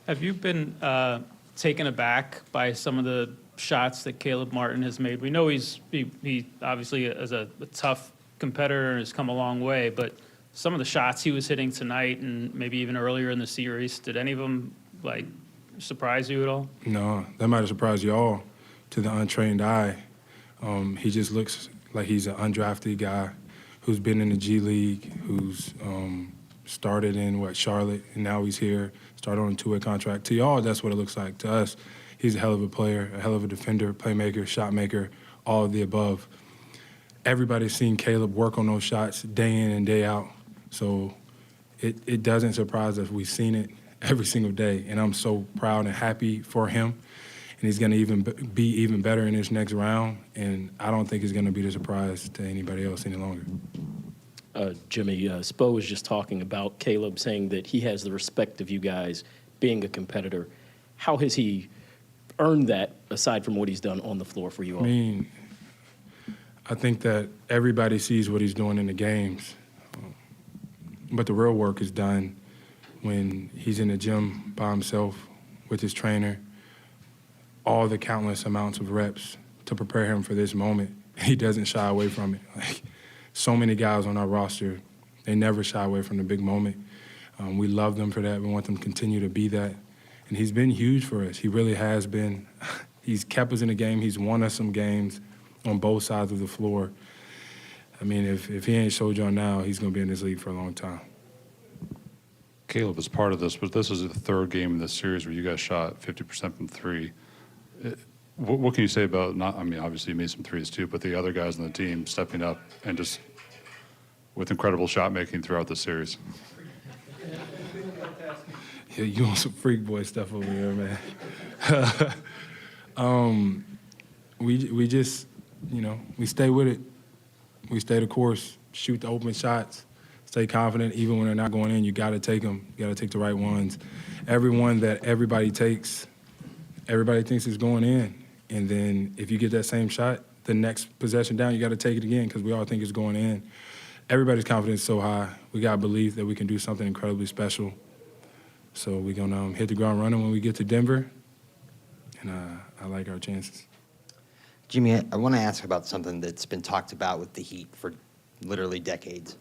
Have you been taken aback by some of the shots that Caleb Martin has made? We know he obviously is a tough competitor and has come a long way, but some of the shots he was hitting tonight and maybe even earlier in the series, did any of them surprise you at all? No, that might have surprised you all to the untrained eye. He just looks like he's an undrafted guy who's been in the G League, who's started in, Charlotte, and now he's here, started on a two-way contract. To y'all, that's what it looks like. To us, he's a hell of a player, a hell of a defender, playmaker, shot maker, all of the above. Everybody's seen Caleb work on those shots day in and day out, so it doesn't surprise us. We've seen it every single day, and I'm so proud and happy for him. And he's going to be even better in this next round, and I don't think it's going to be a surprise to anybody else any longer. Jimmy, Spo was just talking about Caleb saying that he has the respect of you guys being a competitor. How has he earned that aside from what he's done on the floor for you all? I mean, I think that everybody sees what he's doing in the games, but the real work is done when he's in the gym by himself with his trainer, all the countless amounts of reps to prepare him for this moment. He doesn't shy away from it. So many guys on our roster, they never shy away from the big moment. We love them for that. We want them to continue to be that. And he's been huge for us. He really has been. He's kept us in the game. He's won us some games on both sides of the floor. I mean, if he ain't showed y'all now, he's going to be in this league for a long time. Caleb is part of this, but this is the third game in this series where you guys shot 50% from three. What can you say about, obviously you made some threes too, but the other guys on the team stepping up and just with incredible shot making throughout the series? Yeah, you on some freak boy stuff over here, man. We just, we stay with it. We stay the course, shoot the open shots, stay confident. Even when they're not going in, you got to take them. You got to take the right ones. Every one that everybody takes, everybody thinks it's going in. And then if you get that same shot, the next possession down, you got to take it again because we all think it's going in. Everybody's confidence is so high. We got to believe that we can do something incredibly special. So we're going to hit the ground running when we get to Denver, and I like our chances. Jimmy, I want to ask about something that's been talked about with the Heat for literally decades.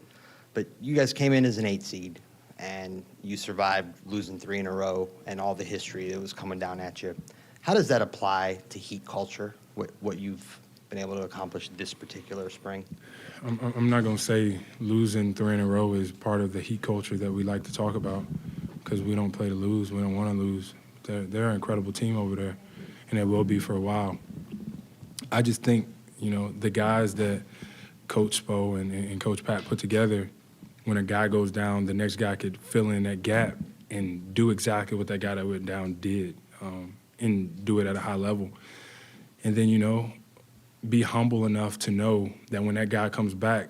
But you guys came in as an 8 seed, and you survived losing 3 in a row and all the history that was coming down at you. How does that apply to Heat culture, what you've been able to accomplish this particular spring? I'm not going to say losing 3 in a row is part of the Heat culture that we like to talk about because we don't play to lose. We don't want to lose. They're an incredible team over there, and they will be for a while. I just think, the guys that Coach Spo and Coach Pat put together, when a guy goes down, the next guy could fill in that gap and do exactly what that guy that went down did. And do it at a high level. And then, be humble enough to know that when that guy comes back,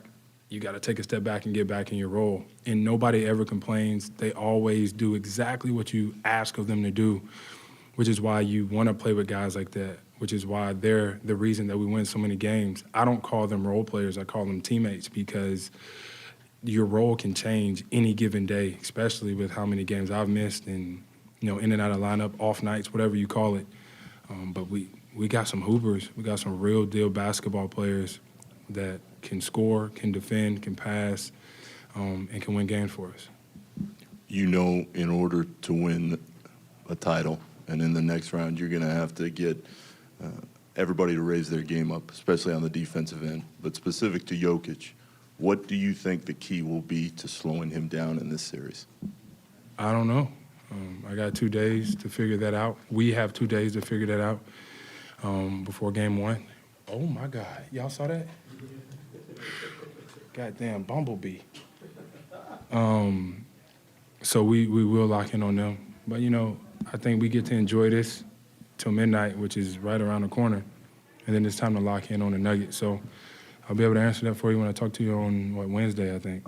you got to take a step back and get back in your role. And nobody ever complains. They always do exactly what you ask of them to do, which is why you want to play with guys like that, which is why they're the reason that we win so many games. I don't call them role players. I call them teammates because your role can change any given day, especially with how many games I've missed and in and out of lineup, off nights, whatever you call it. But we got some hoopers. We got some real deal basketball players that can score, can defend, can pass, and can win games for us. In order to win a title, and in the next round, you're going to have to get everybody to raise their game up, especially on the defensive end. But specific to Jokic, what do you think the key will be to slowing him down in this series? I don't know. I got 2 days to figure that out. We have 2 days to figure that out before game 1. Oh, my God. Y'all saw that? Goddamn bumblebee. So we will lock in on them. But, I think we get to enjoy this till midnight, which is right around the corner. And then it's time to lock in on the Nuggets. So I'll be able to answer that for you when I talk to you on, Wednesday, I think.